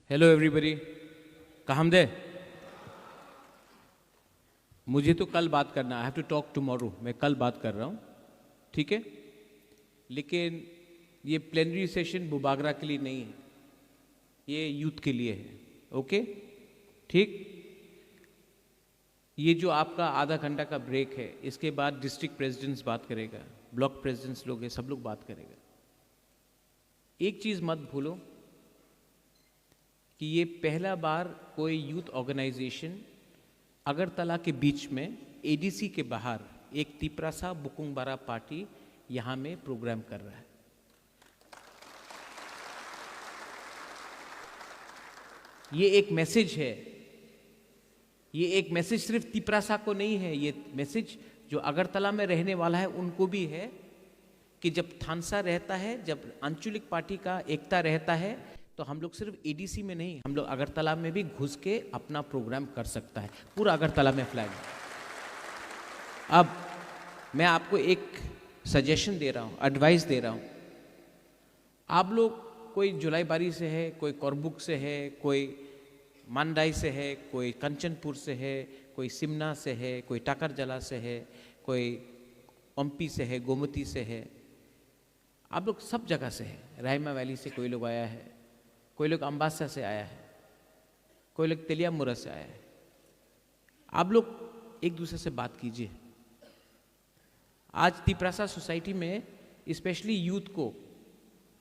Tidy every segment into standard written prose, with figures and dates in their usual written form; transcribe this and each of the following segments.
Hello everybody, कहाँ दे? मुझे तो कल बात करना, I have to talk tomorrow. मैं कल बात कर रहा हूँ, ठीक है? लेकिन ये प्लेनरी सेशन बुबागरा के लिए नहीं है, ये यूथ के लिए है। ओके, ठीक? ये जो आपका आधा घंटा का ब्रेक है, इसके बाद डिस्ट्रिक्ट प्रेसिडेंट्स बात करेगा, ब्लॉक प्रेसिडेंट्स लोग हैं, सब लोग बात करेगा। एक चीज़ मत भूलो कि ये पहला बार कोई यूथ ऑर्गेनाइजेशन अगरतला के बीच में एडीसी के बाहर एक तिपरासा बुकुंगबारा पार्टी यहाँ में प्रोग्राम कर रहा है। ये एक मैसेज है, ये एक मैसेज सिर्फ तिपरासा को नहीं है, ये मैसेज जो अगरतला में रहने वाला है उनको भी है कि जब थानसा रहता है, जब आंचलिक पार्टी का एकता रहता है, तो हम लोग सिर्फ एडीसी में नहीं, हम लोग अगरतला में भी घुस के अपना प्रोग्राम कर सकता है। पूरा अगरतला में फ्लैग। अब मैं आपको एक सजेशन दे रहा हूँ, एडवाइस दे रहा हूँ। आप लोग कोई जुलाईबारी से है, कोई कोरबुक से है, कोई मांडाई से है, कोई कंचनपुर से है, कोई सिमना से है, कोई टाकरजला से है, कोई पंपी से है, गोमती से है, आप लोग सब जगह से है। रायमा वैली से कोई लोग आया है, कोई लोग अम्बासा से आया है, कोई लोग तेलियामुरा से आया है। आप लोग एक दूसरे से बात कीजिए। आज तिपरासा सोसाइटी में स्पेशली यूथ को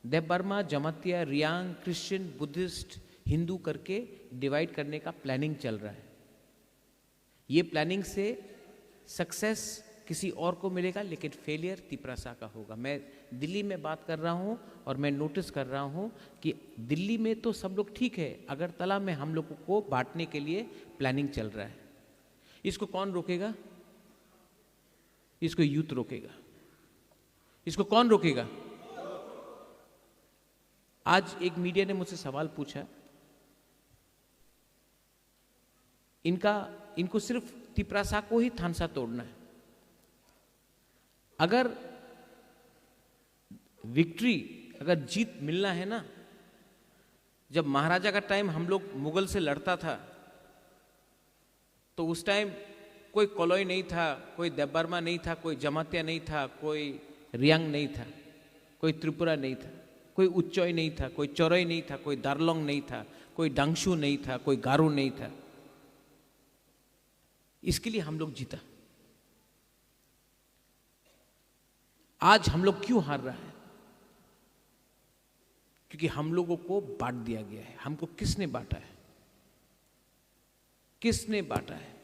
देवबर्मा, जमातिया, रियांग, क्रिश्चियन, बुद्धिस्ट, हिंदू करके डिवाइड करने का प्लानिंग चल रहा है। ये प्लानिंग से सक्सेस किसी और को मिलेगा, लेकिन फेलियर तिपरासा का होगा। मैं दिल्ली में बात कर रहा हूँ और मैं नोटिस कर रहा हूँ कि दिल्ली में तो सब लोग ठीक है, अगरतला में हम लोगों को बांटने के लिए प्लानिंग चल रहा है। इसको कौन रोकेगा? इसको यूथ रोकेगा। इसको कौन रोकेगा? आज एक मीडिया ने मुझसे सवाल पूछा, इनको सिर्फ तिपरासा को ही थानसा तोड़ना है। अगर विक्ट्री, अगर जीत मिलना है ना, जब महाराजा का टाइम हम लोग मुगल से लड़ता था तो उस टाइम कोई कोलोई नहीं था, कोई देवबर्मा नहीं था, कोई जमातिया नहीं था, कोई रियांग नहीं था, कोई त्रिपुरा नहीं था, कोई उच्चोई नहीं था, कोई चौरई नहीं था, कोई दारलोंग नहीं था, कोई डांगशू नहीं था, कोई गारो नहीं था। इसके लिए हम लोग जीता। आज हम लोग क्यों हार रहा है? क्योंकि हम लोगों को बांट दिया गया है। हमको किसने बांटा है? किसने बांटा है?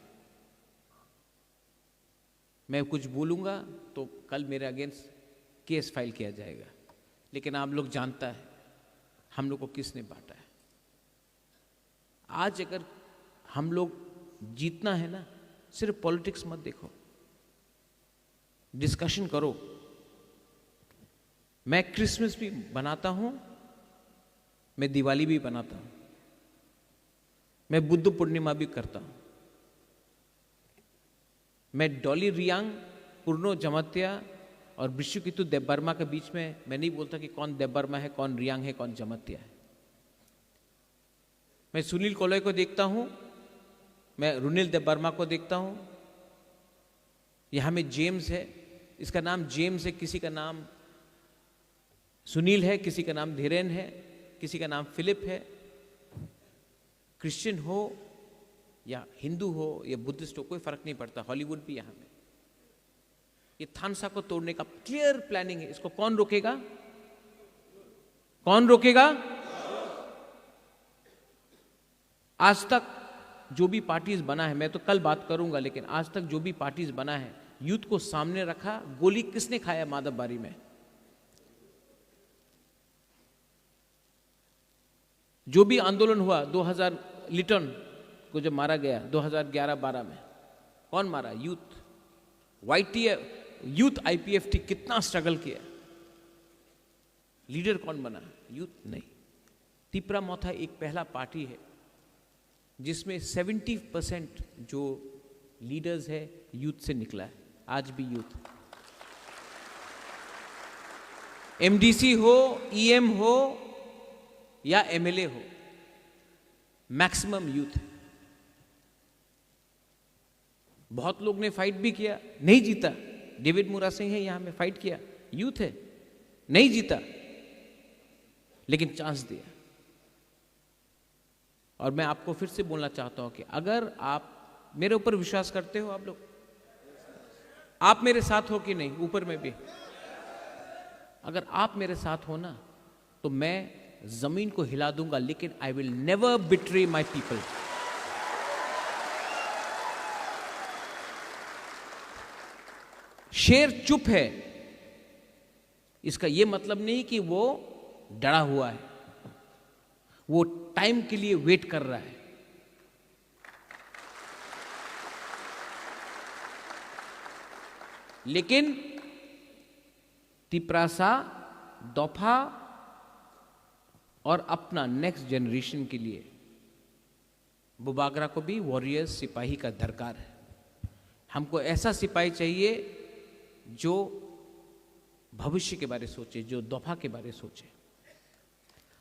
मैं कुछ बोलूंगा तो कल मेरे अगेंस्ट केस फाइल किया जाएगा, लेकिन आप लोग जानता है हम लोग को किसने बांटा है। आज अगर हम लोग जीतना है ना, सिर्फ पॉलिटिक्स मत देखो, डिस्कशन करो। मैं क्रिसमस भी बनाता हूं, मैं दिवाली भी बनाता हूं, मैं बुद्ध पूर्णिमा भी करता हूं, मैं डॉली, रियांग, पूर्णो, जमातिया और विश्वकितु देवबर्मा के बीच में मैं नहीं बोलता कि कौन देवबर्मा है, कौन रियांग है, कौन जमातिया है। मैं सुनील कोलोई को देखता हूं, मैं रुनिल देवबर्मा को देखता हूं। यहां में जेम्स है, इसका नाम जेम्स है, किसी का नाम सुनील है, किसी का नाम धीरेन है, किसी का नाम फिलिप है। क्रिश्चियन हो या हिंदू हो या बुद्धिस्ट हो, कोई फर्क नहीं पड़ता। हॉलीवुड भी यहां में। ये थानसा को तोड़ने का क्लियर प्लानिंग है। इसको कौन रोकेगा? कौन रोकेगा? आज तक जो भी पार्टीज बना है, मैं तो कल बात करूंगा, लेकिन आज तक जो भी पार्टीज बना है, यूथ को सामने रखा। गोली किसने खाया माधवबारी में? जो भी आंदोलन हुआ 2000 लिटन को जब मारा गया 2011-12 में, कौन मारा? यूथ। YTF, यूथ IPFT कितना स्ट्रगल किया, लीडर कौन बना? यूथ नहीं। तिपरा मोथा एक पहला पार्टी है जिसमें 70% जो लीडर्स है यूथ से निकला है। आज भी यूथ, MDC हो, EM हो या MLA हो, मैक्सिमम यूथ है। बहुत लोग ने फाइट भी किया, नहीं जीता। डेविड मुरा सिंह है यहां में, फाइट किया, यूथ है, नहीं जीता, लेकिन चांस दिया। और मैं आपको फिर से बोलना चाहता हूं कि अगर आप मेरे ऊपर विश्वास करते हो, आप लोग, आप मेरे साथ हो कि नहीं, ऊपर में भी, अगर आप मेरे साथ हो ना, तो मैं जमीन को हिला दूंगा, लेकिन I will never betray my people. शेर चुप है, इसका यह मतलब नहीं कि वो डरा हुआ है, वो टाइम के लिए वेट कर रहा है। लेकिन तिपरासा, दोफा और अपना नेक्स्ट जनरेशन के लिए बुबागरा को भी वॉरियर्स, सिपाही का दरकार है। हमको ऐसा सिपाही चाहिए जो भविष्य के बारे सोचे, जो दोफा के बारे सोचे।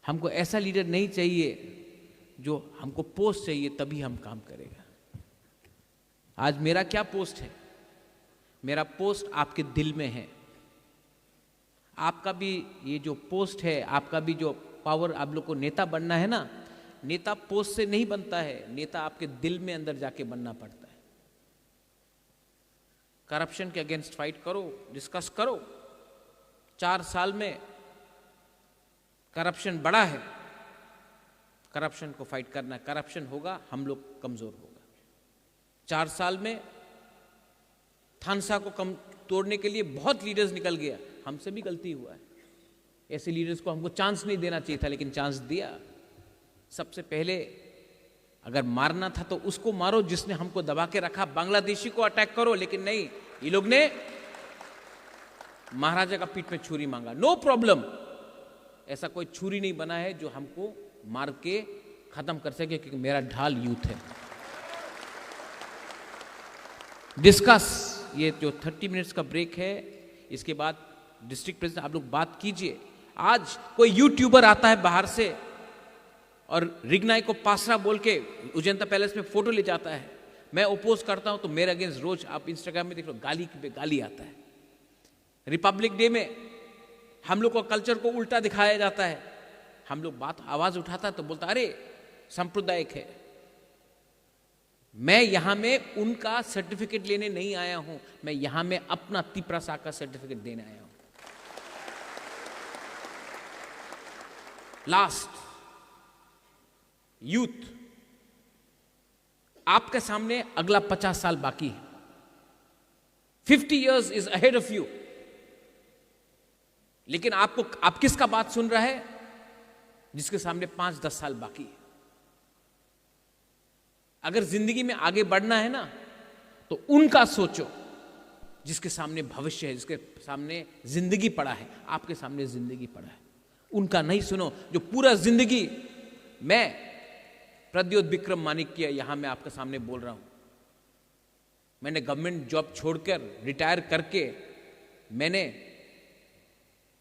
हमको ऐसा लीडर नहीं चाहिए जो हमको पोस्ट चाहिए तभी हम काम करेगा। आज मेरा क्या पोस्ट है? मेरा पोस्ट आपके दिल में है। आपका भी ये जो पोस्ट है, आपका भी जो पावर, आप लोग को नेता बनना है ना, नेता पोस्ट से नहीं बनता है, नेता आपके दिल में अंदर जाके बनना पड़ता है। करप्शन के अगेंस्ट फाइट करो, डिस्कस करो। 4 साल में करप्शन बढ़ा है, करप्शन को फाइट करना है। करप्शन होगा, हम लोग कमजोर होगा। 4 साल में थानसा को कम तोड़ने के लिए बहुत लीडर्स निकल गया, हमसे भी गलती हुआ है। ऐसे लीडर्स को हमको चांस नहीं देना चाहिए था, लेकिन चांस दिया। सबसे पहले अगर मारना था तो उसको मारो जिसने हमको दबा के रखा, बांग्लादेशी को अटैक करो। लेकिन नहीं, ये लोग ने महाराजा का पीठ में छुरी मांगा। नो प्रॉब्लम, ऐसा कोई छुरी नहीं बना है जो हमको मार के खत्म कर सके, क्योंकि मेरा ढाल यूथ है। डिस्कस, ये जो 30 मिनट्स का ब्रेक है, इसके बाद डिस्ट्रिक्ट प्रेसिडेंट आप लोग बात कीजिए। आज कोई यूट्यूबर आता है बाहर से और रिगनाई को पासरा बोल के उजंता पैलेस में फोटो ले जाता है, मैं ओपोज करता हूं, तो मेरे अगेंस्ट रोज आप इंस्टाग्राम में देख लो, गाली पे गाली आता है। रिपब्लिक डे में हम लोग को कल्चर को उल्टा दिखाया जाता है। हम लोग बात आवाज उठाता है तो बोलता अरे सांप्रदायिक है। मैं यहां में उनका सर्टिफिकेट लेने नहीं आया हूं, मैं यहां में अपना तिपरासा का सर्टिफिकेट देने आया हूं। लास्ट, यूथ, आपके सामने अगला 50 साल बाकी है। 50 years is ahead of you. लेकिन आप किसका बात सुन रहा है? जिसके सामने 5-10 साल बाकी है। अगर जिंदगी में आगे बढ़ना है ना, तो उनका सोचो जिसके सामने भविष्य है, जिसके सामने जिंदगी पड़ा है। आपके सामने जिंदगी पड़ा है, उनका नहीं सुनो जो पूरा जिंदगी। मैं प्रद्योत विक्रम मानिक्य यहां मैं आपके सामने बोल रहा हूं। मैंने गवर्नमेंट जॉब छोड़कर रिटायर करके मैंने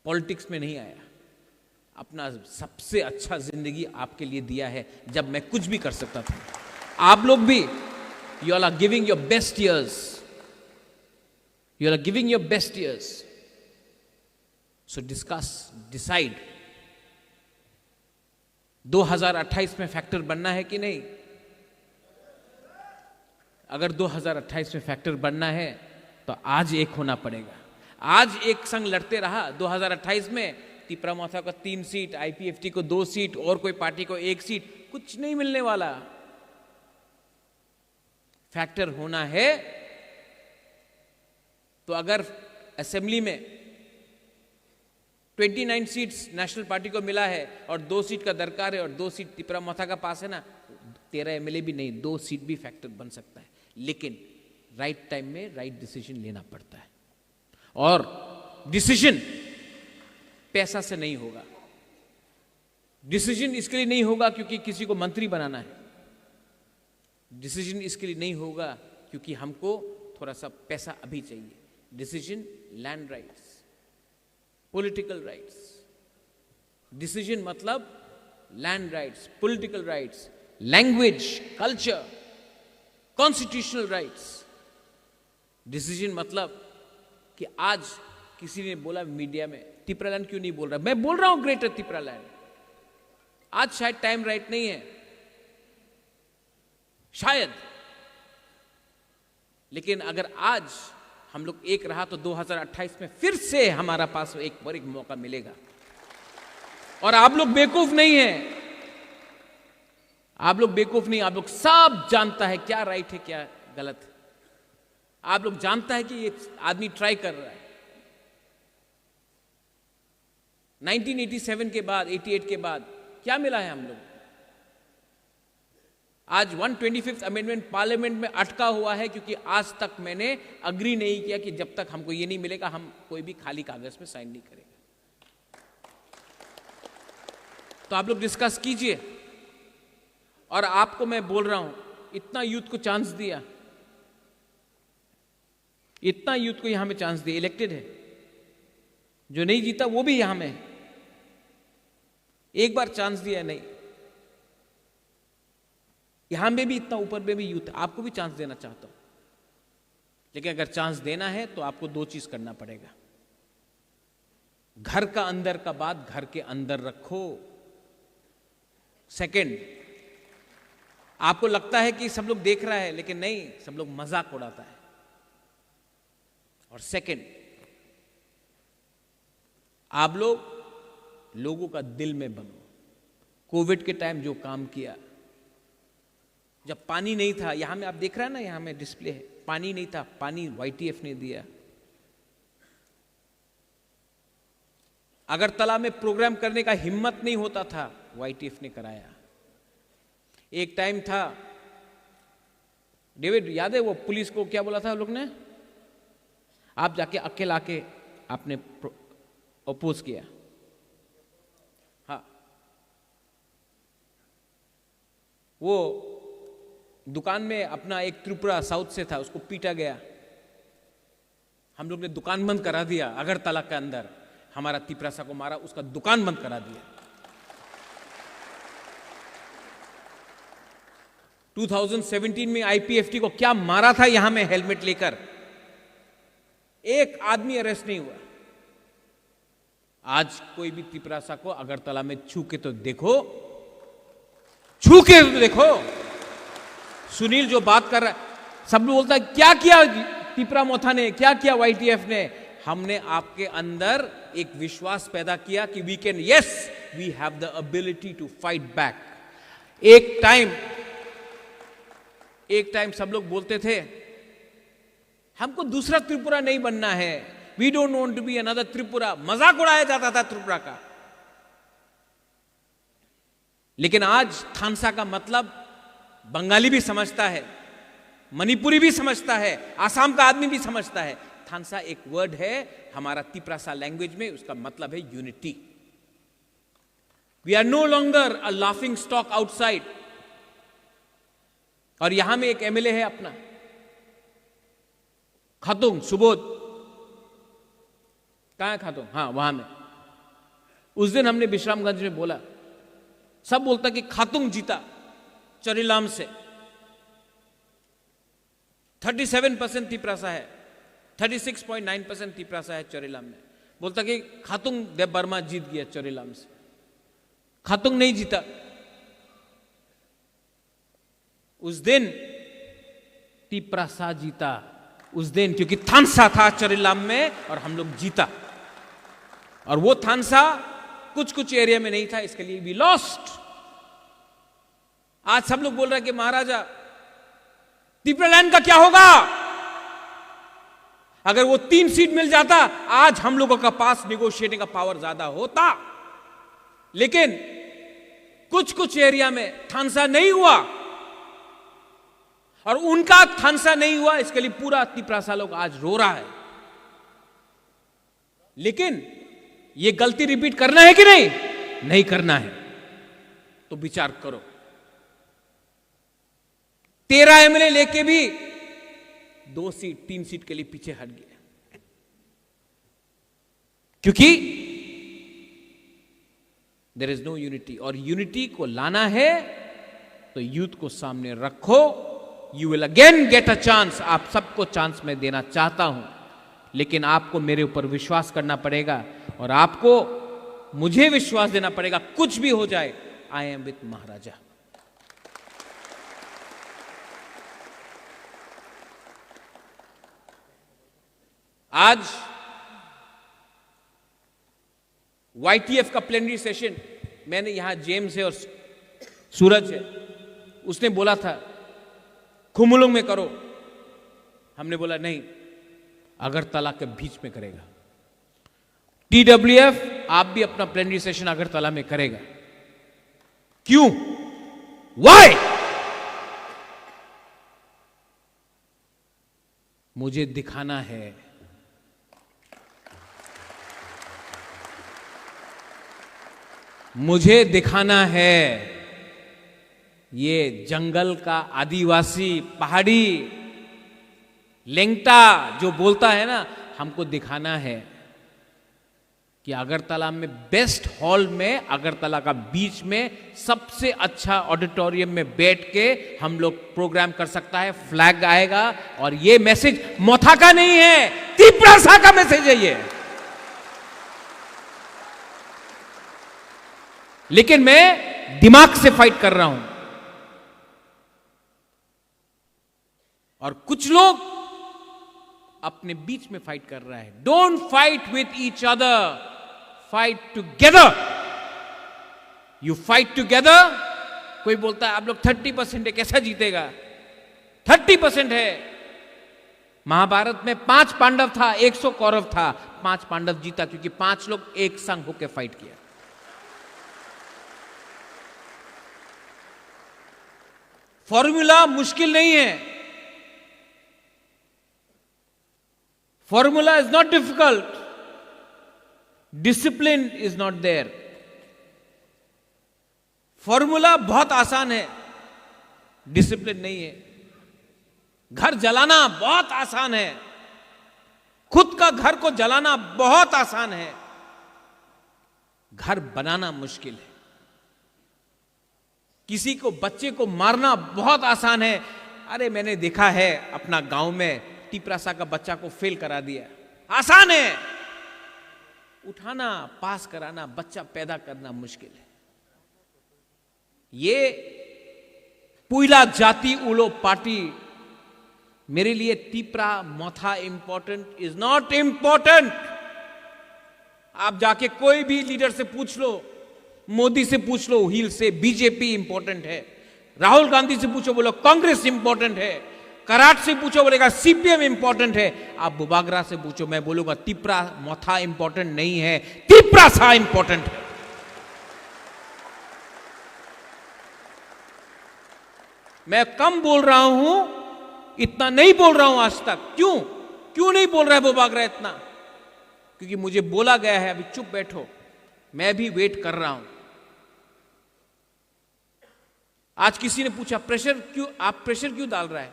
पॉलिटिक्स में नहीं आया, अपना सबसे अच्छा जिंदगी आपके लिए दिया है जब मैं कुछ भी कर सकता था। आप लोग भी, you all are giving your best years, you all are giving your best years. So discuss, decide 2028 में फैक्टर बनना है कि नहीं। अगर 2028 में फैक्टर बनना है तो आज एक होना पड़ेगा। आज एक संग लड़ते रहा 2028 में, तिपरामौथा को 3 सीट, आईपीएफटी को 2 सीट और कोई पार्टी को 1 सीट, कुछ नहीं मिलने वाला। फैक्टर होना है तो अगर असेंबली में 29 सीट्स नेशनल पार्टी को मिला है और 2 सीट का दरकार है और 2 सीट तिपरामौथा का पास है ना, 13 एमएलए भी नहीं, 2 सीट भी फैक्टर बन सकता है। लेकिन राइट टाइम में राइट डिसीजन लेना पड़ता है। और डिसीजन पैसा से नहीं होगा। डिसीजन इसके लिए नहीं होगा क्योंकि किसी को मंत्री बनाना है। डिसीजन इसके लिए नहीं होगा क्योंकि हमको थोड़ा सा पैसा अभी चाहिए। Decision land rights, political rights. Decision मतलब land rights, political rights, language, culture, constitutional rights. Decision मतलब कि आज किसी ने बोला मीडिया में तिपरालैंड क्यों नहीं बोल रहा, मैं बोल रहा हूं ग्रेटर तिपरालैंड। आज शायद टाइम राइट नहीं है, शायद, लेकिन अगर आज हम लोग एक रहा तो 2028 में फिर से हमारा पास एक बार एक मौका मिलेगा। और आप लोग बेवकूफ नहीं हैं, आप लोग बेवकूफ नहीं, आप लोग सब जानता है क्या राइट है क्या गलत है। आप लोग जानता है कि ये आदमी ट्राई कर रहा है। 1987 के बाद, 88 के बाद क्या मिला है हम लोग? आज 125th अमेंडमेंट पार्लियामेंट में अटका हुआ है क्योंकि आज तक मैंने अग्री नहीं किया कि जब तक हमको ये नहीं मिलेगा हम कोई भी खाली कागज में साइन नहीं करेंगे। तो आप लोग डिस्कस कीजिए। और आपको मैं बोल रहा हूं, इतना यूथ को चांस दिया, इतना यूथ को यहां में चांस दिया, इलेक्टेड है, जो नहीं जीता वो भी यहां में है, एक बार चांस दिया नहीं, यहां में भी इतना ऊपर में भी यूथ, आपको भी चांस देना चाहता हूं। लेकिन अगर चांस देना है तो आपको दो चीज करना पड़ेगा। घर का अंदर का बात घर के अंदर रखो। सेकंड, आपको लगता है कि सब लोग देख रहा है, लेकिन नहीं, सब लोग मजाक उड़ाता है। और सेकंड, आप लोग लोगों का दिल में बनो। कोविड के टाइम जो काम किया, जब पानी नहीं था, यहां में आप देख रहे हैं ना, यहां में डिस्प्ले है, पानी नहीं था, पानी YTF ने दिया। अगरतला में प्रोग्राम करने का हिम्मत नहीं होता था, YTF ने कराया। एक टाइम था, डेविड याद है वो पुलिस को क्या बोला था लोग ने, आप जाके अकेला के आपने अपोज किया। हाँ, वो दुकान में अपना एक त्रिपुरा साउथ से था, उसको पीटा गया, हम लोग ने दुकान बंद करा दिया। अगरतला के अंदर हमारा तिपरासा को मारा, उसका दुकान बंद करा दिया। 2017 में IPFT को क्या मारा था यहां में हेलमेट लेकर, एक आदमी अरेस्ट नहीं हुआ। आज कोई भी तिपरासा को अगरतला में छू के तो देखो, छू के तो देखो। सुनील जो बात कर रहा है, सब लोग बोलता है क्या किया तिपरा मोथा ने, क्या किया YTF ने। हमने आपके अंदर एक विश्वास पैदा किया कि we can, yes we have the ability to fight back. एक टाइम सब लोग बोलते थे हमको दूसरा त्रिपुरा नहीं बनना है, we don't want to be another Tripura, मजाक उड़ाया जाता था त्रिपुरा का। लेकिन आज थानसा का मतलब बंगाली भी समझता है, मणिपुरी भी समझता है, आसाम का आदमी भी समझता है। थानसा एक वर्ड है हमारा तिपरासा लैंग्वेज में, उसका मतलब है unity. We are no longer a laughing stock outside. और यहां में एक MLA है अपना खातुंग सुबोध, कहां है खातुंग, हाँ वहां में। उस दिन हमने विश्रामगंज में बोला, सब बोलता कि खातुंग जीता चरीलाम से, 37% तिपरासा है, 36.9% तिपरासा है चरीलाम में। बोलता कि खातुंग देव वर्मा जीत गया चरीलाम से, खातुंग नहीं जीता। उस दिन तिपरासा जीता, उस दिन, क्योंकि थानसा था चरीलाम में और हम लोग जीता। और वो थानसा कुछ कुछ एरिया में नहीं था, इसके लिए वी लॉस्ट। आज सब लोग बोल रहे हैं कि महाराजा तिपरालैंड का क्या होगा। अगर वो 3 सीट मिल जाता, आज हम लोगों का पास निगोशिएटिंग का पावर ज्यादा होता। लेकिन कुछ कुछ एरिया में थानसा नहीं हुआ, और उनका थानसा नहीं हुआ, इसके लिए पूरा तिपरासा लोग आज रो रहा है। लेकिन ये गलती रिपीट करना है कि नहीं, नहीं करना है तो विचार करो। 13 MLA लेके भी 2 सीट 3 सीट के लिए पीछे हट गया, क्योंकि देयर इज नो यूनिटी। और यूनिटी को लाना है तो यूथ को सामने रखो, you will again get a chance. आप सबको चांस मैं देना चाहता हूं, लेकिन आपको मेरे ऊपर विश्वास करना पड़ेगा और आपको मुझे विश्वास देना पड़ेगा। कुछ भी हो जाए, आई एम विथ महाराजा। आज YTF का प्लेनरी सेशन, मैंने यहां जेम्स है और सूरज है, उसने बोला था खुमुलुंग में करो। हमने बोला नहीं, अगरतला के बीच में करेगा। TWF आप भी अपना प्लेनरी सेशन अगरतला में करेगा। क्यों? वाई? मुझे दिखाना है, मुझे दिखाना है ये जंगल का आदिवासी पहाड़ी लेंगटा जो बोलता है ना, हमको दिखाना है कि अगरतला में बेस्ट हॉल में, अगरतला का बीच में सबसे अच्छा ऑडिटोरियम में बैठ के हम लोग प्रोग्राम कर सकता है। फ्लैग आएगा और ये मैसेज मोथा का नहीं है, तिप्रासा का मैसेज है ये। लेकिन मैं दिमाग से फाइट कर रहा हूं और कुछ लोग अपने बीच में फाइट कर रहा है। Don't fight with each other, fight together. You fight together. कोई बोलता है आप लोग 30% है, कैसा जीतेगा? 30% है। महाभारत में 5 पांडव था, 100 कौरव था, 5 पांडव जीता क्योंकि 5 लोग एक संग होकर फाइट किया। फॉर्मूला मुश्किल नहीं है, formula is not difficult, discipline is not there. Formula बहुत आसान है, डिसिप्लिन नहीं है। घर जलाना बहुत आसान है, खुद का घर को जलाना बहुत आसान है, घर बनाना मुश्किल है। किसी को, बच्चे को मारना बहुत आसान है। अरे मैंने देखा है अपना गांव में, टिपरासा का बच्चा को फेल करा दिया, आसान है। उठाना, पास कराना, बच्चा पैदा करना मुश्किल है। ये पुइला जाति उलो पार्टी, मेरे लिए टिपरा मोथा इंपॉर्टेंट इज नॉट इंपॉर्टेंट। आप जाके कोई भी लीडर से पूछ लो, मोदी से पूछ लो, हिल से बीजेपी इंपॉर्टेंट है। राहुल गांधी से पूछो, बोलो कांग्रेस इंपॉर्टेंट है। कराट से पूछो, बोलेगा CPM इंपॉर्टेंट है। आप बुबागरा से पूछो, मैं बोलूंगा तिप्रा मोथा इंपॉर्टेंट नहीं है, तिप्रासा इंपॉर्टेंट है। मैं कम बोल रहा हूं, इतना नहीं बोल रहा हूं आज तक। क्यों नहीं बोल रहा है बुबागरा इतना? क्योंकि मुझे बोला गया है अभी चुप बैठो, मैं भी वेट कर रहा हूं। आज किसी ने पूछा प्रेशर क्यों, आप प्रेशर क्यों डाल रहा है?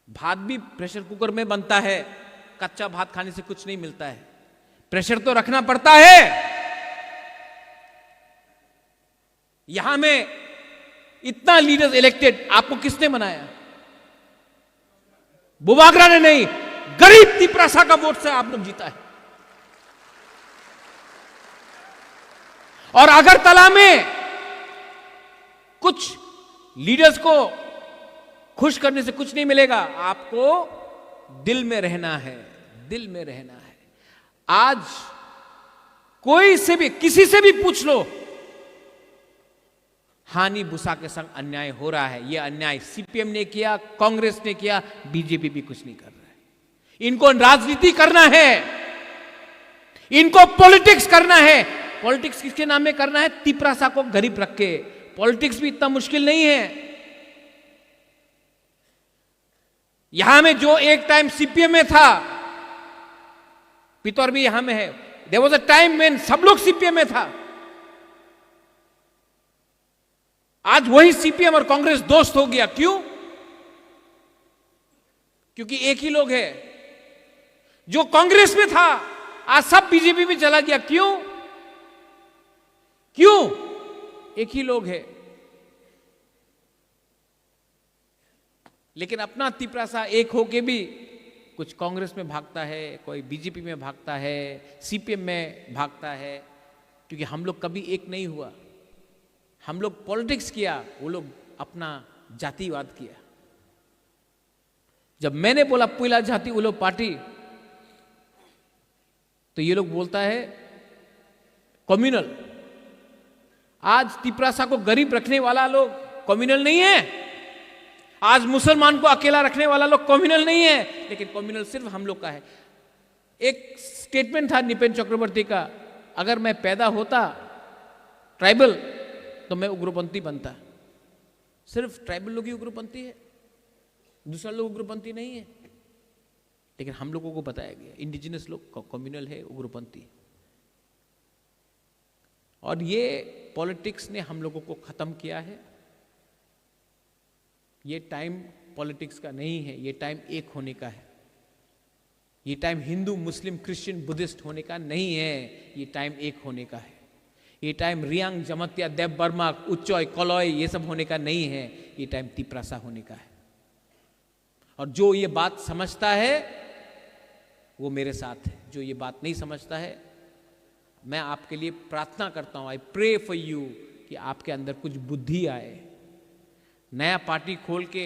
भात भी प्रेशर कुकर में बनता है, कच्चा भात खाने से कुछ नहीं मिलता है, प्रेशर तो रखना पड़ता है। यहां में इतना लीडर्स इलेक्टेड, आपको किसने बनाया? बुबागरा ने नहीं, गरीब तिप्रासा का वोट से आप लोग जीता है। और अगरतला में कुछ लीडर्स को खुश करने से कुछ नहीं मिलेगा, आपको दिल में रहना है, दिल में रहना है। आज कोई से भी, किसी से भी पूछ लो, हानि भूसा के संग अन्याय हो रहा है। यह अन्याय CPM ने किया, कांग्रेस ने किया, बीजेपी भी कुछ नहीं कर रहा है। इनको राजनीति करना है, इनको पॉलिटिक्स करना है। पॉलिटिक्स किसके नाम में करना है? तिप्रासा को गरीब रख के। पॉलिटिक्स भी इतना मुश्किल नहीं है। यहां में जो एक टाइम CPM में था, पितौर भी यहां में है, there was a time when सब लोग CPM में था। आज वही CPM और कांग्रेस दोस्त हो गया। क्यों? क्योंकि एक ही लोग है। जो कांग्रेस में था आज सब बीजेपी में चला गया। क्यों? एक ही लोग है। लेकिन अपना तिपरासा एक होके भी कुछ कांग्रेस में भागता है, कोई बीजेपी में भागता है, सीपीएम में भागता है, क्योंकि हम लोग कभी एक नहीं हुआ। हम लोग पॉलिटिक्स किया, वो लोग अपना जातिवाद किया। जब मैंने बोला पुला जाति वो लोग पार्टी, तो ये लोग बोलता है कम्युनल। आज तिपरासा को गरीब रखने वाला लोग कम्युनल नहीं है, आज मुसलमान को अकेला रखने वाला लोग कम्युनल नहीं है, लेकिन कम्युनल सिर्फ हम लोग का है। एक स्टेटमेंट था निपेन चक्रवर्ती का, अगर मैं पैदा होता ट्राइबल तो मैं उग्रपंथी बनता। सिर्फ ट्राइबल लोग ही उग्रपंथी है, दूसरा लोग उग्रपंथी नहीं है। लेकिन हम लोगों को बताया गया इंडिजिनस लोग कम्युनल है, उग्रपंथी। और ये पॉलिटिक्स ने हम लोगों को खत्म किया है। ये टाइम पॉलिटिक्स का नहीं है, ये टाइम एक होने का है। ये time Hindu Muslim Christian Buddhist होने का नहीं है, ये टाइम एक होने का है। ये टाइम रियांग जमत्या देव बर्मा उच्चॉय कलॉय ये सब होने का नहीं है, ये टाइम तिपरासा होने का है। और जो ये बात समझता है वो मेरे साथ है, जो ये बात नहीं समझता है मैं आपके लिए प्रार्थना करता हूं, आई प्रे फॉर यू कि आपके अंदर कुछ बुद्धि आए। नया पार्टी खोल के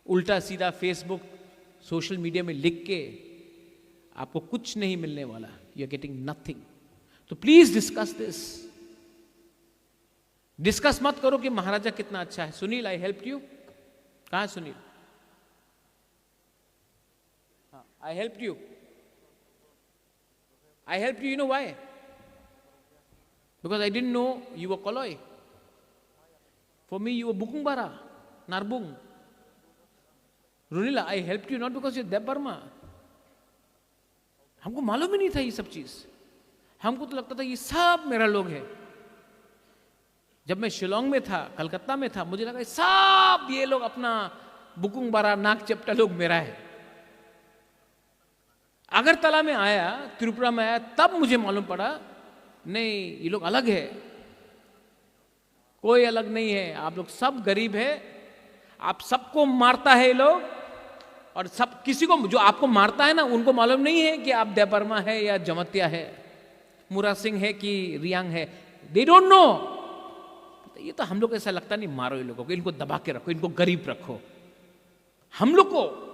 उल्टा सीधा फेसबुक सोशल मीडिया में लिख के आपको कुछ नहीं मिलने वाला, यू आर गेटिंग नथिंग। तो प्लीज डिस्कस दिस। डिस्कस मत करो कि महाराजा कितना अच्छा है। Sunil, I help you. कहां है Sunil? I helped you. I helped you, you know why? Because I didn't know you were Koloi. For me, you were Bukungbara, Narbung. Runila, I helped you not because you're Deb Burma. हमको मालूम ही नहीं था ये सब चीज। हमको तो लगता था ये सब मेरा लोग है। जब मैं शिलोंग में था, कलकत्ता में था, मुझे लगा सब ये लोग अपना बुकुंगबारा नाक चपटा लोग मेरा है। अगरतला में आया, त्रिपुरा में आया, तब मुझे मालूम पड़ा नहीं ये लोग अलग है। कोई अलग नहीं है, आप लोग सब गरीब है, आप सबको मारता है ये लोग। और सब किसी को जो आपको मारता है ना उनको मालूम नहीं है कि आप देवबर्मा है या जमत्या है, मुरा सिंह है कि रियांग है, दे डोंट नो। ये तो हम लोग ऐसा लगता नहीं, मारो ये लोगों को, इनको दबा के रखो, इनको गरीब रखो। हम लोग को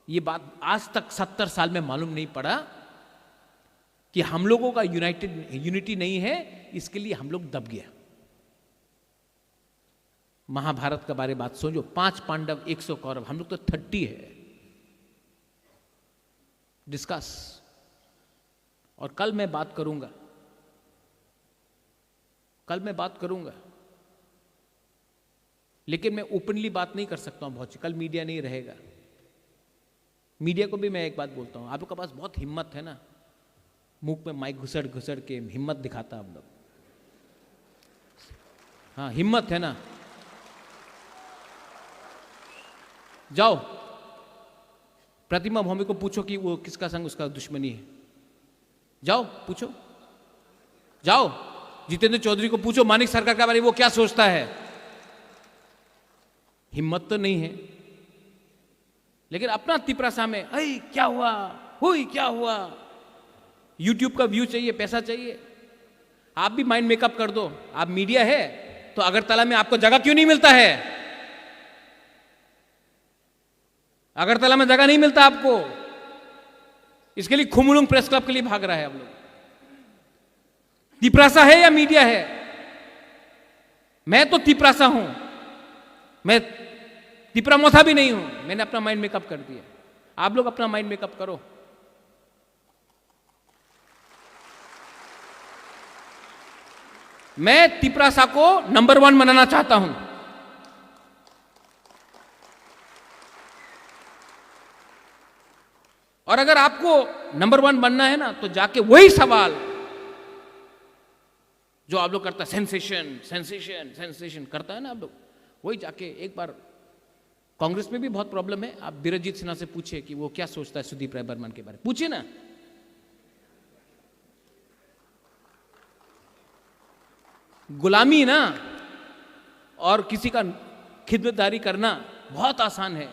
ये बात आज तक 70 साल में मालूम नहीं पड़ा कि हम लोगों का यूनिटी नहीं है, इसके लिए हम लोग दब गया। महाभारत का बारे बात सोचो, 5 पांडव 100 कौरव, हम लोग तो 30 है। डिस्कस। और कल मैं बात करूंगा, लेकिन मैं ओपनली बात नहीं कर सकता हूं बहुत। कल मीडिया नहीं रहेगा। मीडिया को भी मैं एक बात बोलता हूं, आप लोग के पास बहुत हिम्मत है ना, मुंह में माइक घुसड़ घुसड़ के हिम्मत दिखाता आप लोग। हाँ, हिम्मत है ना, जाओ प्रतिमा भौमिक को पूछो कि वो किसका संग उसका दुश्मनी है। जाओ पूछो, जाओ जितेंद्र चौधरी को पूछो मानिक सरकार के बारे में वो क्या सोचता है। हिम्मत तो नहीं है। लेकिन अपना तिपरासा में अरे क्या हुआ, हुई क्या हुआ, यूट्यूब का व्यू चाहिए, पैसा चाहिए। आप भी माइंड मेकअप कर दो। आप मीडिया है तो अगरतला में आपको जगह क्यों नहीं मिलता है? अगरतला में जगह नहीं मिलता आपको, इसके लिए खुमलुंग प्रेस क्लब के लिए भाग रहा है आप लोग। तिपरासा है या मीडिया है? मैं तो तिपरासा हूं, मैं तिपरामोथा भी नहीं हूं। मैंने अपना माइंड मेकअप कर दिया, आप लोग अपना माइंड मेकअप करो। मैं तिपरासा को नंबर 1 बनाना चाहता हूं। और अगर आपको नंबर 1 बनना है ना तो जाके वही सवाल जो आप लोग करता है, सेंसेशन सेंसेशन सेंसेशन करता है ना आप लोग, वही जाके एक बार। कांग्रेस में भी बहुत प्रॉब्लम है, आप बीरजीत सिन्हा से पूछिए कि वो क्या सोचता है सुदीप राय बर्मन के बारे में, पूछिए ना। गुलामी ना और किसी का खिदमतदारी करना बहुत आसान है,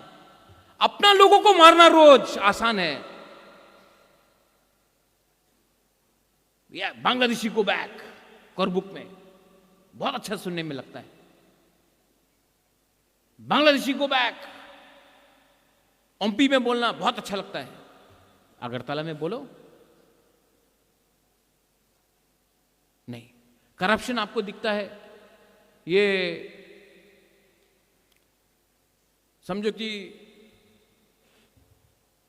अपना लोगों को मारना रोज आसान है। बांग्लादेशी को बैक कोरबुक में बहुत अच्छा सुनने में लगता है, बांग्लादेशी को बैक। ओमपी में बोलना बहुत अच्छा लगता है, अगरतला में बोलो नहीं। करप्शन आपको दिखता है, ये समझो कि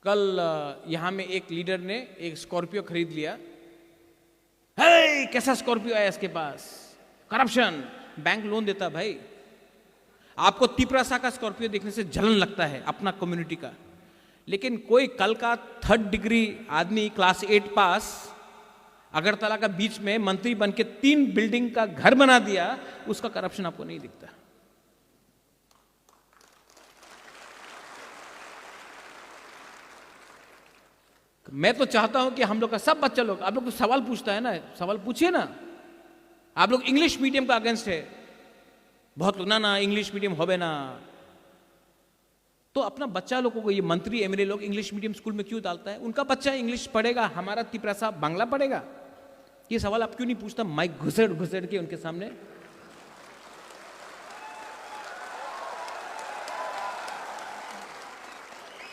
कल यहां में एक लीडर ने एक स्कॉर्पियो खरीद लिया, है कैसा स्कॉर्पियो आया इसके पास, करप्शन। बैंक लोन देता भाई, आपको तिपरासा का स्कॉर्पियो देखने से जलन लगता है अपना कम्युनिटी का, लेकिन कोई कल का 3rd डिग्री आदमी क्लास 8 पास अगरतला का बीच में मंत्री बन के 3 बिल्डिंग का घर बना दिया, उसका करप्शन आपको नहीं दिखता। मैं तो चाहता हूं कि हम लोग का सब बच्चा लोग, आप लोग को सवाल पूछता है ना, सवाल पूछिए ना। आप लोग इंग्लिश मीडियम का अगेंस्ट है, बहुत लोग ना इंग्लिश मीडियम होवे ना, तो अपना बच्चा लोगों को, ये मंत्री एमएलए लोग इंग्लिश मीडियम स्कूल में क्यों डालता है? उनका बच्चा इंग्लिश पढ़ेगा, हमारा तिपरासा बांग्ला पढ़ेगा। ये सवाल आप क्यों नहीं पूछता माइक घुसेड़ घुसेड़ के उनके सामने?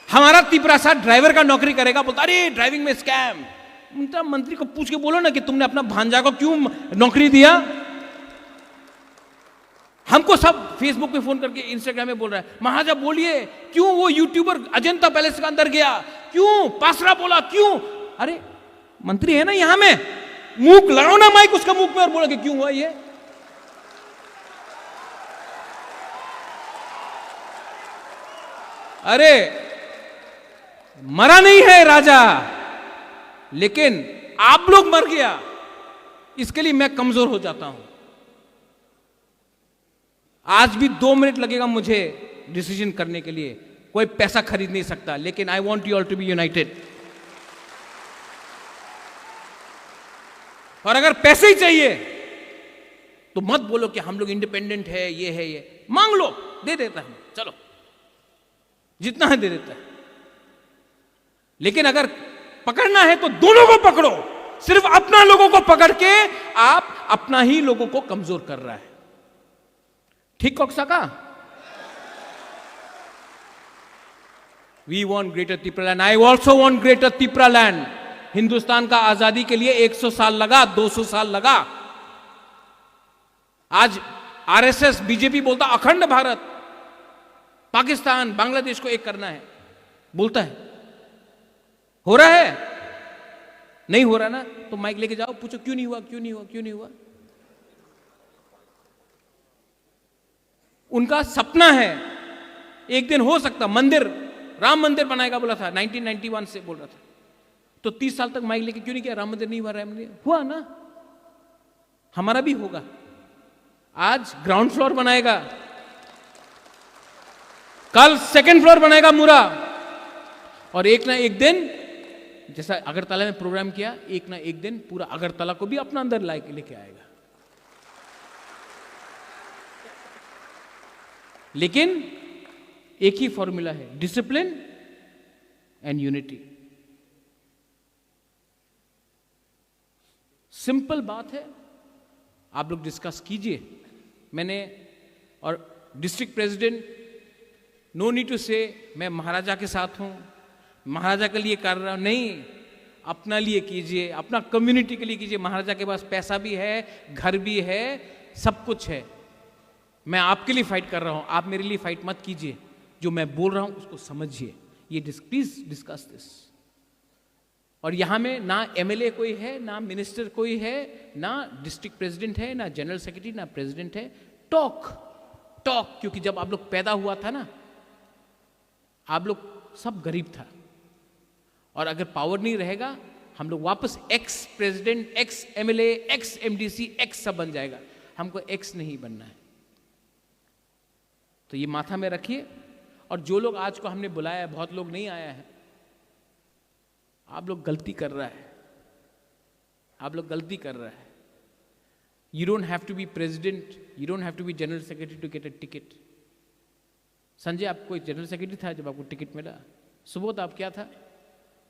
हमारा तिपरासा ड्राइवर का नौकरी करेगा, बोलता अरे ड्राइविंग में स्कैम। उनका मंत्री को पूछ के बोलो ना कि तुमने अपना भांजा को क्यों नौकरी दिया। हमको सब फेसबुक पे फोन करके, इंस्टाग्राम में बोल रहा है, महाराजा बोलिए क्यों वो यूट्यूबर अजंता पैलेस के अंदर गया, क्यों पासरा बोला, क्यों? अरे मंत्री है ना यहां में, मुंह लगाओ ना माइक उसका मुंह में और बोला कि क्यों हुआ ये। अरे मरा नहीं है राजा, लेकिन आप लोग मर गया, इसके लिए मैं कमजोर हो जाता हूं। आज भी 2 मिनट लगेगा मुझे डिसीजन करने के लिए, कोई पैसा खरीद नहीं सकता, लेकिन I want you all to be united. और अगर पैसे ही चाहिए तो मत बोलो कि हम लोग इंडिपेंडेंट है, ये मांग लो, दे देता है, चलो जितना है दे देता है। लेकिन अगर पकड़ना है तो दोनों को पकड़ो, सिर्फ अपना लोगों को पकड़ के आप अपना ही लोगों को कमजोर कर रहा है। ठीक कॉक्सा का? We want greater Tipra land, I also want greater Tipra land. Hindustan का आजादी के लिए 100 साल लगा, 200 साल लगा। आज आरएसएस बीजेपी बोलता अखंड भारत, पाकिस्तान बांग्लादेश को एक करना है, बोलता है। हो रहा है? नहीं हो रहा ना, तो माइक लेके जाओ, पूछो क्यों नहीं हुआ, क्यों नहीं हुआ, क्यों नहीं हुआ। उनका सपना है एक दिन हो सकता मंदिर, राम मंदिर बनाएगा बोला था, 1991 से बोल रहा था, तो 30 साल तक माइक लेके क्यों नहीं किया? राम मंदिर नहीं हुआ, राम मंदिर हुआ ना, हमारा भी होगा। आज ग्राउंड फ्लोर बनाएगा, कल 2nd फ्लोर बनाएगा मुरा, और एक ना एक दिन, जैसा अगरतला में प्रोग्राम किया, एक ना एक दिन पूरा अगरतला को भी अपना अंदर लेके आएगा। लेकिन एक ही फॉर्मूला है, डिसिप्लिन एंड यूनिटी। सिंपल बात है, आप लोग डिस्कस कीजिए। मैंने और district president, no need to say मैं महाराजा के साथ हूं, महाराजा के लिए कर रहा हूं, नहीं, अपना लिए कीजिए, अपना कम्युनिटी के लिए कीजिए। महाराजा के पास पैसा भी है, घर भी है, सब कुछ है। मैं आपके लिए फाइट कर रहा हूं, आप मेरे लिए फाइट मत कीजिए। जो मैं बोल रहा हूं उसको समझिए। ये प्लीज डिस्कस दिस। और यहां में ना एमएलए कोई है, ना मिनिस्टर कोई है, ना डिस्ट्रिक्ट प्रेसिडेंट है, ना जनरल सेक्रेटरी, ना प्रेसिडेंट है। टॉक, क्योंकि जब आप लोग पैदा हुआ था ना, आप लोग सब गरीब था, और अगर पावर नहीं रहेगा, हम लोग वापस ex president, ex MLA, x MDC, x सब बन जाएगा। हमको एक्स नहीं बनना है। तो ये माथा में रखिए। और जो लोग आज को हमने बुलाया है, बहुत लोग नहीं आया है, आप लोग गलती कर रहा है, आप लोग गलती कर रहा है। You don't have to be president, you don't have to be general secretary to get a ticket. Sanjay आप कोई जनरल सेक्रेटरी था जब आपको टिकट मिला? सुबोध आप क्या था?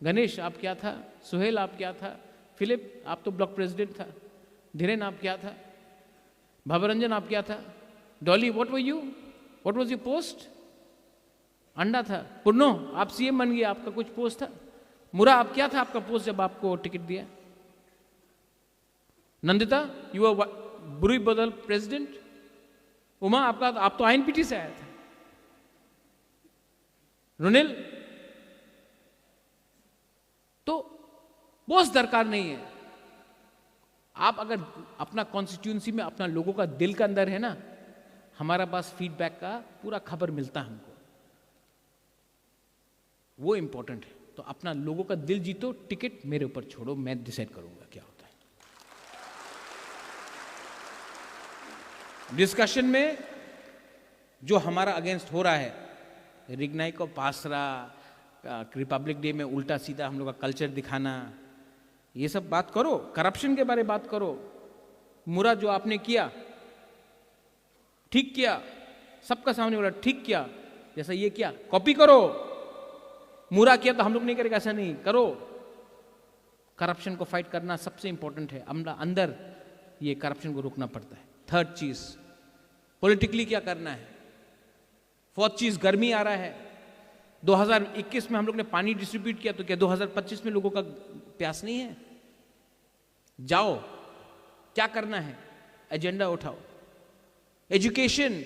गणेश आप क्या था? सुहेल आप क्या था? फिलिप आप तो ब्लॉक प्रेसिडेंट था। धीरेन आप क्या था? भवरंजन आप क्या था? Dolly what were you? What was your post? अंडा था। पुन्नो आप सीएम बन गए, आपका कुछ पोस्ट था? मुरा आप क्या था आपका पोस्ट जब आपको टिकट दिया? नंदिता यू आर बुरी बदल प्रेसिडेंट। उमा आप तो आईएनपीटी से आया था। रुनिल तो पोस्ट दरकार नहीं है। आप अगर अपना कॉन्स्टिट्यूंसी में अपना लोगों का दिल का अंदर है ना, हमारा पास फीडबैक का पूरा खबर मिलता है हमको, वो इंपॉर्टेंट है। तो अपना लोगों का दिल जीतो, टिकट मेरे ऊपर छोड़ो, मैं डिसाइड करूंगा क्या होता है। डिस्कशन में जो हमारा अगेंस्ट हो रहा है, रिग्नाई को पासरा, रिपब्लिक डे में उल्टा सीधा हम लोग का कल्चर दिखाना, ये सब बात करो। करप्शन के बारे में बात करो। मुरा जो आपने किया ठीक किया, सबका सामने बोला ठीक किया, जैसा ये किया कॉपी करो। मुरा किया तो हम लोग नहीं करेगा, ऐसा नहीं करो। करप्शन को फाइट करना सबसे इंपॉर्टेंट है। अंदर ये करप्शन को रोकना पड़ता है। थर्ड चीज पॉलिटिकली क्या करना है। फोर्थ चीज गर्मी आ रहा है। 2021 में हम लोग ने पानी डिस्ट्रीब्यूट किया, तो क्या 2025 में लोगों का प्यास नहीं है? जाओ, क्या करना है एजेंडा उठाओ। Education,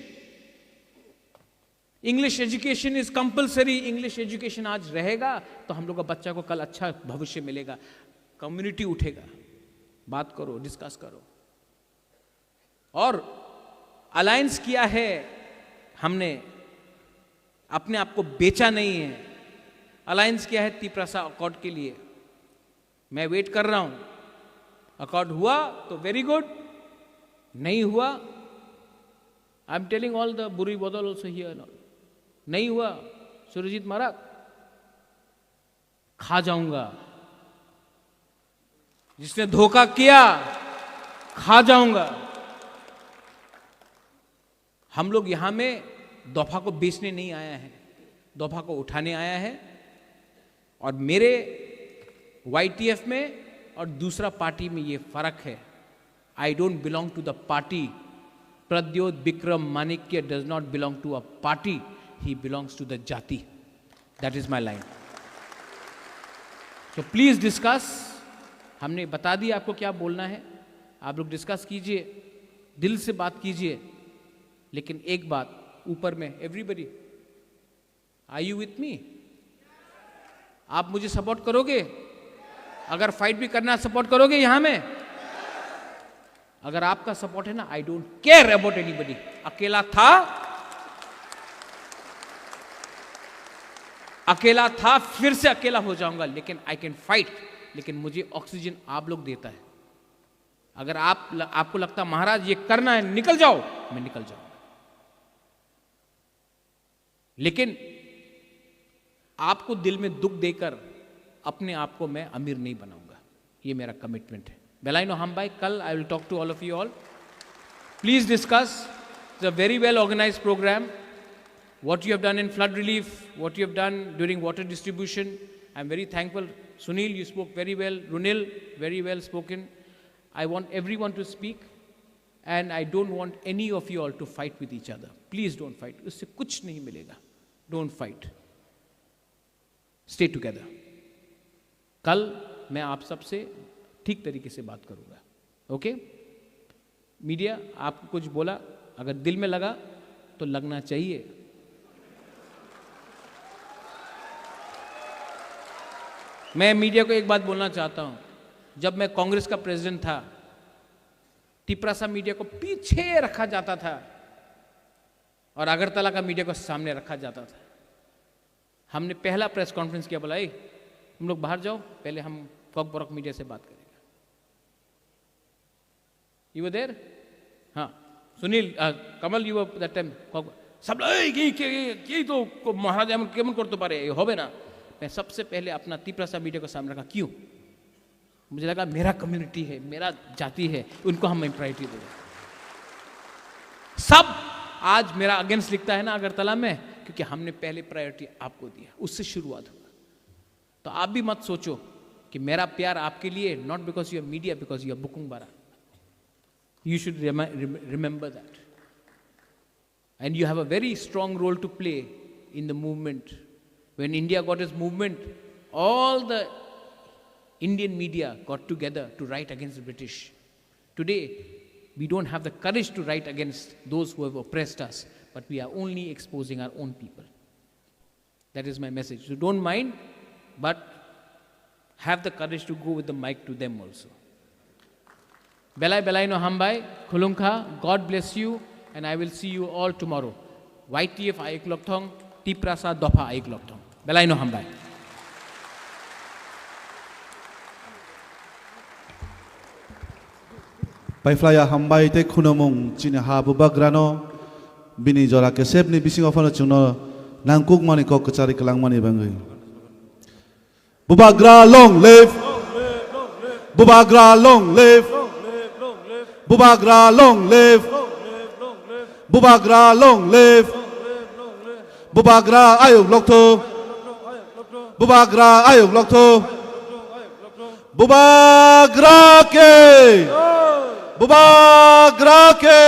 English education is compulsory. English education आज रहेगा तो हम लोग का बच्चा को कल अच्छा भविष्य मिलेगा। कम्युनिटी उठेगा, बात करो, डिस्कस करो। और अलायंस किया है हमने, अपने आप को बेचा नहीं है। अलायंस किया है तिप्रासा अकॉर्ड के लिए। मैं वेट कर रहा हूं। अकॉर्ड हुआ तो वेरी गुड, नहीं हुआ I am telling all the बुरी बदल ऑल्सो हियर। नहीं हुआ सुरजीत महाराज, खा जाऊंगा। जिसने धोखा किया खा जाऊंगा। हम लोग यहां में दफा को बेचने नहीं आया है, दफा को उठाने आया है। और मेरे YTF में और दूसरा पार्टी में ये फर्क है। I don't belong to the party. Pradyot Vikram Manikya does not belong to a party, he belongs to the जाति। That is my line. तो प्लीज डिस्कस। हमने बता दिया आपको क्या बोलना है, आप लोग डिस्कस कीजिए, दिल से बात कीजिए। लेकिन एक बात ऊपर में, everybody are you with me? आप मुझे सपोर्ट करोगे? अगर फाइट भी करना सपोर्ट करोगे यहां में? अगर आपका सपोर्ट है ना, I don't care about anybody. अकेला था, फिर से अकेला हो जाऊंगा, लेकिन आई कैन फाइट। लेकिन मुझे ऑक्सीजन आप लोग देता है। अगर आपको लगता महाराज ये करना है, निकल जाओ, मैं निकल जाऊंगा। लेकिन आपको दिल में दुख देकर अपने आप को मैं अमीर नहीं बनाऊंगा। ये मेरा कमिटमेंट है। बेलाइनो हम भाई, कल I will talk to all of you all. Please discuss. It's a very well organised programme. What you have done in flood relief, what you have done during water distribution, I'm very thankful. Sunil, you spoke very well. Runil, very well spoken. I want everyone to speak, and I don't want any of you all to fight with each other. Please don't fight. उससे कुछ नहीं मिलेगा. Don't fight. Stay together. कल मैं आप सबसे ठीक तरीके से बात करूंगा. ओके? मीडिया, आपको कुछ बोला, अगर दिल में लगा तो लगना चाहिए. मैं मीडिया को एक बात बोलना चाहता हूं. जब मैं कांग्रेस का प्रेसिडेंट था, तिपरासा मीडिया को पीछे रखा जाता था और अगरतला का मीडिया को सामने रखा जाता था. हमने पहला प्रेस कॉन्फ्रेंस किया, बोला तुम लोग बाहर जाओ, पहले हम फॉकबॉरक मीडिया से बात करेंगे. You were there? हाँ, Sunil, Kamal, you were that time. सब ये तो महाराज केमन करते पारे, होबे ना. मैं सबसे पहले अपना तिपरासा मीडिया को सामने रखा. क्यों? मुझे लगा मेरा कम्युनिटी है, मेरा जाति है, उनको हम प्रायोरिटी देंगे. सब आज मेरा अगेंस्ट लिखता है ना अगरतला में, क्योंकि हमने पहले प्रायोरिटी आपको दिया, उससे शुरुआत होगा। तो आप भी मत सोचो कि मेरा प्यार आपके लिए not because you are media, because you are बुकुंग बारा। You should remember that, and you have a very strong role to play in the movement. When India got its movement, all the Indian media got together to write against the British. Today, we don't have the courage to write against those who have oppressed us, but we are only exposing our own people. That is my message. So don't mind, but have the courage to go with the mic to them also. Belai belai no hambai, khulungkha, God bless you, and I will see you all tomorrow. YTF Aik Lokthong, Tiprasa Dopa Aik Lokthong. Belai no hambai. Pai flya hambai te khunamung china ha bubagrano bini jora ke sepni bising ofano chuno nangkuk mani ko kachari kelang mani bangai. Bubagra long live, Bubagra long live, Bubagra long live, Bubagra long live, Bubagra ayuk lokto, Bubagra ayuk lokto, Bubagra ke Bubagra ke